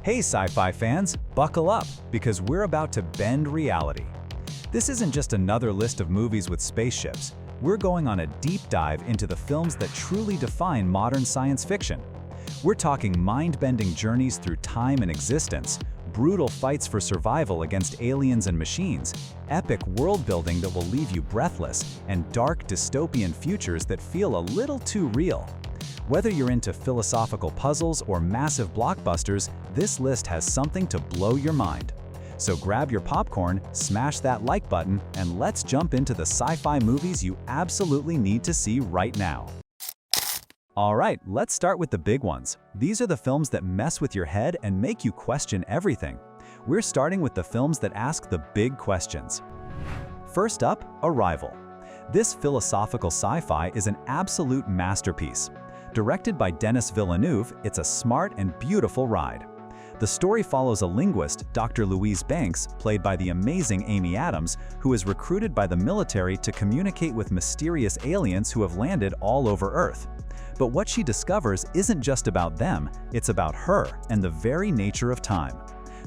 Hey sci-fi fans, buckle up, because we're about to bend reality. This isn't just another list of movies with spaceships. We're going on a deep dive into the films that truly define modern science fiction. We're talking mind-bending journeys through time and existence, brutal fights for survival against aliens and machines, epic world-building that will leave you breathless, and dark dystopian futures that feel a little too real. Whether you're into philosophical puzzles or massive blockbusters, this list has something to blow your mind. So grab your popcorn, smash that like button, and let's jump into the sci-fi movies you absolutely need to see right now. Alright, let's start with the big ones. These are the films that mess with your head and make you question everything. We're starting with the films that ask the big questions. First up, Arrival. This philosophical sci-fi is an absolute masterpiece. Directed by Denis Villeneuve, it's a smart and beautiful ride. The story follows a linguist, Dr. Louise Banks, played by the amazing Amy Adams, who is recruited by the military to communicate with mysterious aliens who have landed all over Earth. But what she discovers isn't just about them, it's about her and the very nature of time.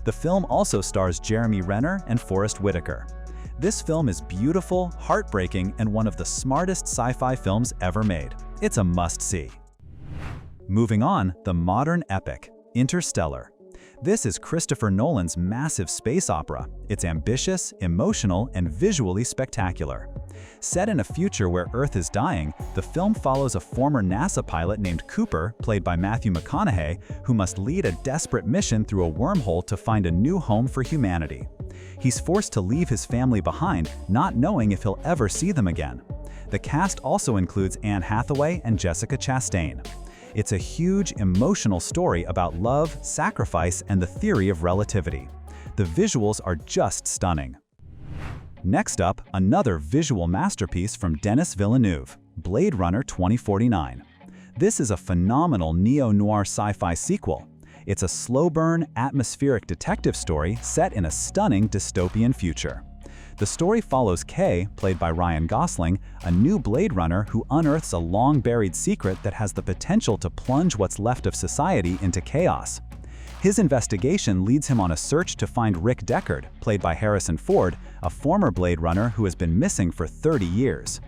The film also stars Jeremy Renner and Forest Whitaker. This film is beautiful, heartbreaking, and one of the smartest sci-fi films ever made. It's a must-see. Moving on, the modern epic, Interstellar. This is Christopher Nolan's massive space opera. It's ambitious, emotional, and visually spectacular. Set in a future where Earth is dying, the film follows a former NASA pilot named Cooper, played by Matthew McConaughey, who must lead a desperate mission through a wormhole to find a new home for humanity. He's forced to leave his family behind, not knowing if he'll ever see them again. The cast also includes Anne Hathaway and Jessica Chastain. It's a huge, emotional story about love, sacrifice, and the theory of relativity. The visuals are just stunning. Next up, another visual masterpiece from Denis Villeneuve, Blade Runner 2049. This is a phenomenal neo-noir sci-fi sequel. It's a slow-burn, atmospheric detective story set in a stunning dystopian future. The story follows Kay, played by Ryan Gosling, a new Blade Runner who unearths a long-buried secret that has the potential to plunge what's left of society into chaos. His investigation leads him on a search to find Rick Deckard, played by Harrison Ford, a former Blade Runner who has been missing for 30 years.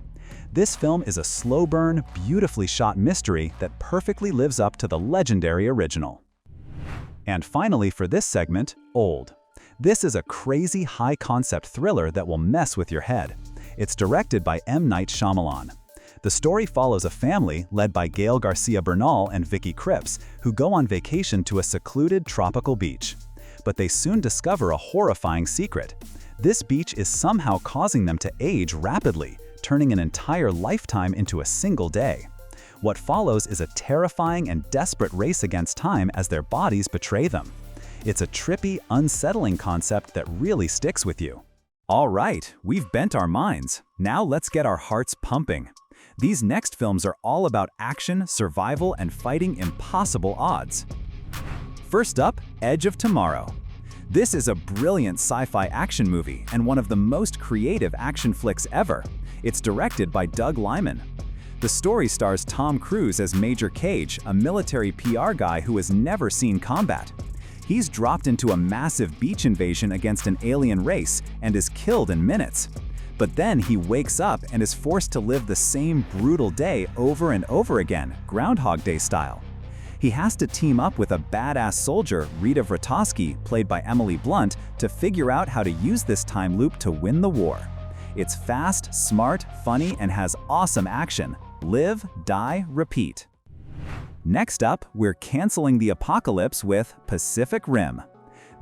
This film is a slow-burn, beautifully shot mystery that perfectly lives up to the legendary original. And finally for this segment, Old. This is a crazy high-concept thriller that will mess with your head. It's directed by M. Night Shyamalan. The story follows a family led by Gael Garcia Bernal and Vicky Krieps, who go on vacation to a secluded tropical beach. But they soon discover a horrifying secret. This beach is somehow causing them to age rapidly, turning an entire lifetime into a single day. What follows is a terrifying and desperate race against time as their bodies betray them. It's a trippy, unsettling concept that really sticks with you. All right, we've bent our minds. Now let's get our hearts pumping. These next films are all about action, survival, and fighting impossible odds. First up, Edge of Tomorrow. This is a brilliant sci-fi action movie and one of the most creative action flicks ever. It's directed by Doug Liman. The story stars Tom Cruise as Major Cage, a military PR guy who has never seen combat. He's dropped into a massive beach invasion against an alien race and is killed in minutes. But then he wakes up and is forced to live the same brutal day over and over again, Groundhog Day style. He has to team up with a badass soldier, Rita Vratoski, played by Emily Blunt, to figure out how to use this time loop to win the war. It's fast, smart, funny, and has awesome action. Live, die, repeat. Next up, we're canceling the apocalypse with Pacific Rim.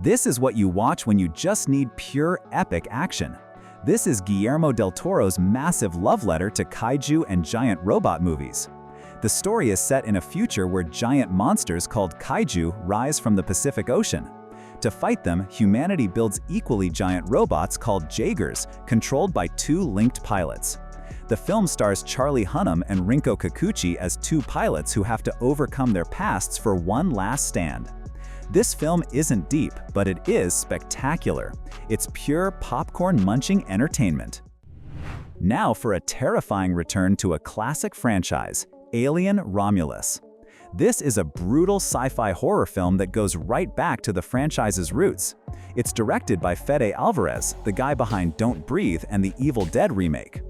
This is what you watch when you just need pure epic action. This is Guillermo del Toro's massive love letter to kaiju and giant robot movies. The story is set in a future where giant monsters called kaiju rise from the Pacific Ocean. To fight them, humanity builds equally giant robots called Jaegers, controlled by two linked pilots. The film stars Charlie Hunnam and Rinko Kikuchi as two pilots who have to overcome their pasts for one last stand. This film isn't deep, but it is spectacular. It's pure popcorn-munching entertainment. Now for a terrifying return to a classic franchise, Alien Romulus. This is a brutal sci-fi horror film that goes right back to the franchise's roots. It's directed by Fede Alvarez, the guy behind Don't Breathe and the Evil Dead remake.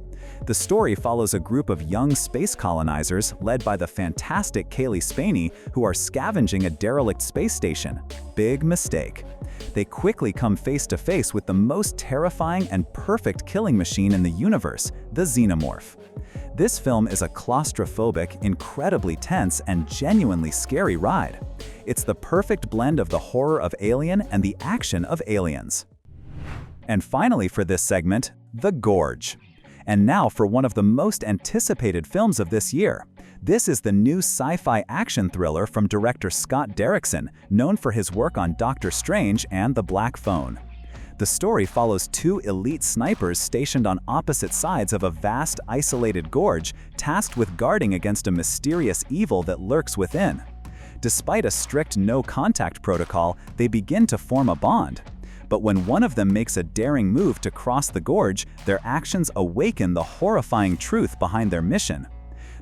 The story follows a group of young space colonizers led by the fantastic Kaylee Spaney who are scavenging a derelict space station. Big mistake. They quickly come face to face with the most terrifying and perfect killing machine in the universe, the Xenomorph. This film is a claustrophobic, incredibly tense, and genuinely scary ride. It's the perfect blend of the horror of Alien and the action of Aliens. And finally for this segment, The Gorge. And now for one of the most anticipated films of this year. This is the new sci-fi action thriller from director Scott Derrickson, known for his work on Doctor Strange and The Black Phone. The story follows two elite snipers stationed on opposite sides of a vast, isolated gorge, tasked with guarding against a mysterious evil that lurks within. Despite a strict no-contact protocol, they begin to form a bond. But when one of them makes a daring move to cross the gorge, their actions awaken the horrifying truth behind their mission.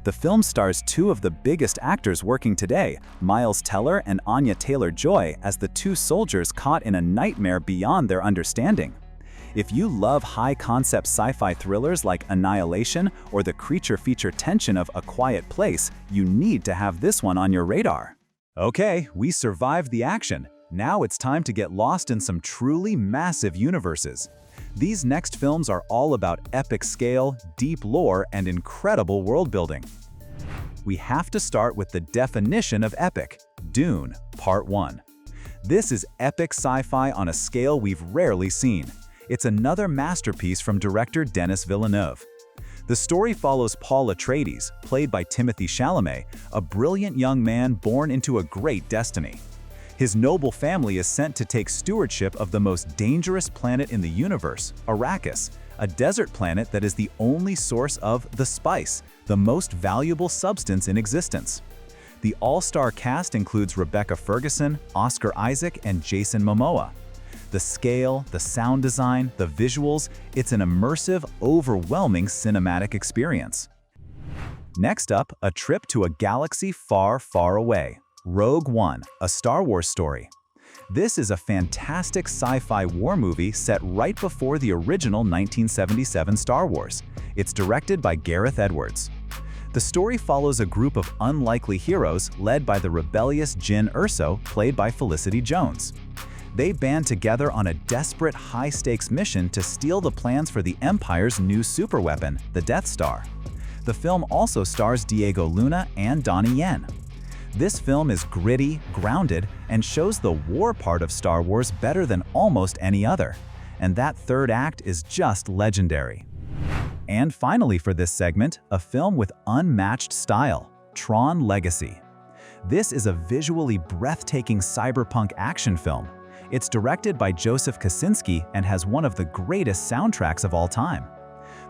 The film stars two of the biggest actors working today, Miles Teller and Anya Taylor-Joy, as the two soldiers caught in a nightmare beyond their understanding. If you love high-concept sci-fi thrillers like Annihilation or the creature feature tension of A Quiet Place, you need to have this one on your radar. Okay, we survived the action. Now it's time to get lost in some truly massive universes. These next films are all about epic scale, deep lore, and incredible world building. We have to start with the definition of epic, Dune, Part 1. This is epic sci-fi on a scale we've rarely seen. It's another masterpiece from director Denis Villeneuve. The story follows Paul Atreides, played by Timothée Chalamet, a brilliant young man born into a great destiny. His noble family is sent to take stewardship of the most dangerous planet in the universe, Arrakis, a desert planet that is the only source of the spice, the most valuable substance in existence. The all-star cast includes Rebecca Ferguson, Oscar Isaac, and Jason Momoa. The scale, the sound design, the visuals, it's an immersive, overwhelming cinematic experience. Next up, a trip to a galaxy far, far away. Rogue One, a Star Wars story. This is a fantastic sci-fi war movie set right before the original 1977 Star Wars. It's directed by Gareth Edwards. The story follows a group of unlikely heroes led by the rebellious Jyn Erso, played by Felicity Jones. They band together on a desperate, high-stakes mission to steal the plans for the Empire's new superweapon, the Death Star. The film also stars Diego Luna and Donnie Yen. This film is gritty, grounded, and shows the war part of Star Wars better than almost any other. And that third act is just legendary. And finally for this segment, a film with unmatched style, Tron Legacy. This is a visually breathtaking cyberpunk action film. It's directed by Joseph Kosinski and has one of the greatest soundtracks of all time.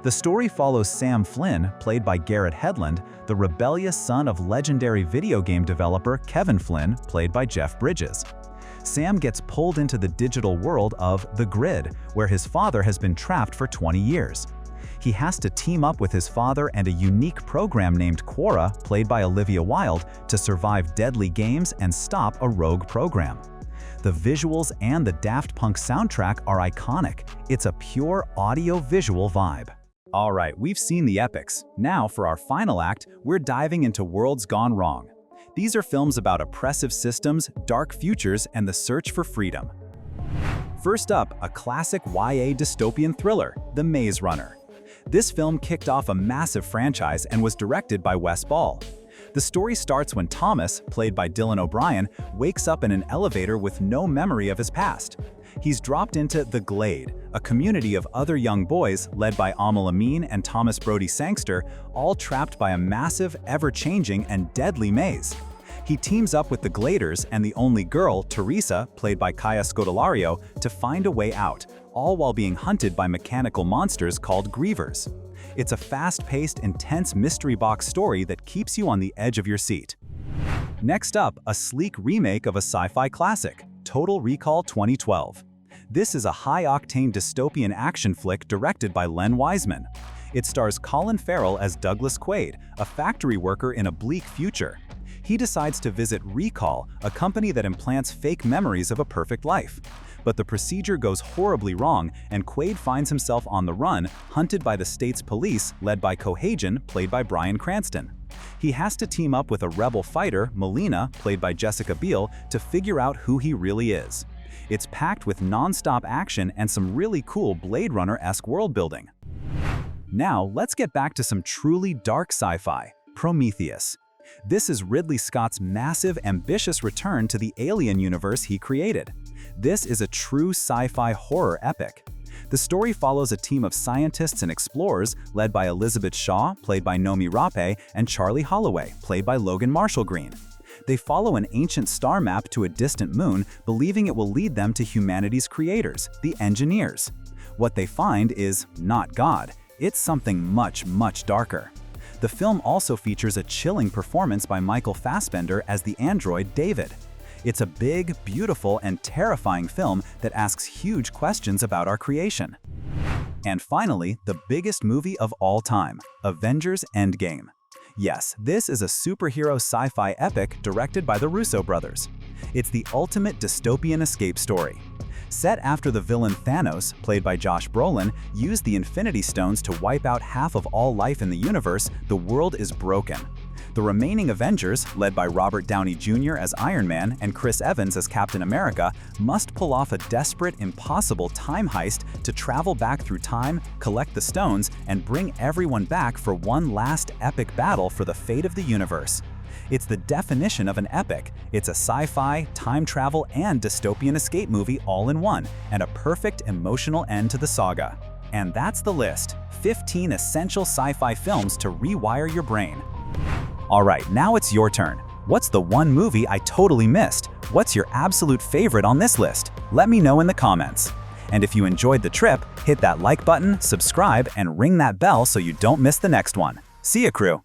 The story follows Sam Flynn, played by Garrett Hedlund, the rebellious son of legendary video game developer Kevin Flynn, played by Jeff Bridges. Sam gets pulled into the digital world of The Grid, where his father has been trapped for 20 years. He has to team up with his father and a unique program named Quora, played by Olivia Wilde, to survive deadly games and stop a rogue program. The visuals and the Daft Punk soundtrack are iconic. It's a pure audio-visual vibe. All right, we've seen the epics. Now, for our final act, we're diving into Worlds Gone Wrong. These are films about oppressive systems, dark futures, and the search for freedom. First up, a classic YA dystopian thriller, The Maze Runner. This film kicked off a massive franchise and was directed by Wes Ball. The story starts when Thomas, played by Dylan O'Brien, wakes up in an elevator with no memory of his past. He's dropped into The Glade, a community of other young boys led by Amal Amin and Thomas Brody Sangster, all trapped by a massive, ever-changing, and deadly maze. He teams up with the Gladers and the only girl, Teresa, played by Kaya Scodelario, to find a way out, all while being hunted by mechanical monsters called Grievers. It's a fast-paced, intense mystery box story that keeps you on the edge of your seat. Next up, a sleek remake of a sci-fi classic, Total Recall 2012. This is a high-octane dystopian action flick directed by Len Wiseman. It stars Colin Farrell as Douglas Quaid, a factory worker in a bleak future. He decides to visit Recall, a company that implants fake memories of a perfect life. But the procedure goes horribly wrong, and Quaid finds himself on the run, hunted by the state's police, led by Cohagen, played by Bryan Cranston. He has to team up with a rebel fighter, Melina, played by Jessica Biel, to figure out who he really is. It's packed with non-stop action and some really cool Blade Runner-esque world building. Now, let's get back to some truly dark sci-fi, Prometheus. This is Ridley Scott's massive, ambitious return to the alien universe he created. This is a true sci-fi horror epic. The story follows a team of scientists and explorers led by Elizabeth Shaw, played by Noomi Rapace, and Charlie Holloway, played by Logan Marshall Green. They follow an ancient star map to a distant moon, believing it will lead them to humanity's creators, the engineers. What they find is not God. It's something much, much darker. The film also features a chilling performance by Michael Fassbender as the android David. It's a big, beautiful, and terrifying film that asks huge questions about our creation. And finally, the biggest movie of all time, Avengers Endgame. Yes, this is a superhero sci-fi epic directed by the Russo brothers. It's the ultimate dystopian escape story. Set after the villain Thanos, played by Josh Brolin, used the Infinity Stones to wipe out half of all life in the universe, the world is broken. The remaining Avengers, led by Robert Downey Jr. as Iron Man and Chris Evans as Captain America, must pull off a desperate, impossible time heist to travel back through time, collect the stones, and bring everyone back for one last epic battle for the fate of the universe. It's the definition of an epic. It's a sci-fi, time travel, and dystopian escape movie all in one, and a perfect emotional end to the saga. And that's the list. 15 essential sci-fi films to rewire your brain. Alright, now it's your turn. What's the one movie I totally missed? What's your absolute favorite on this list? Let me know in the comments. And if you enjoyed the trip, hit that like button, subscribe, and ring that bell so you don't miss the next one. See ya, crew!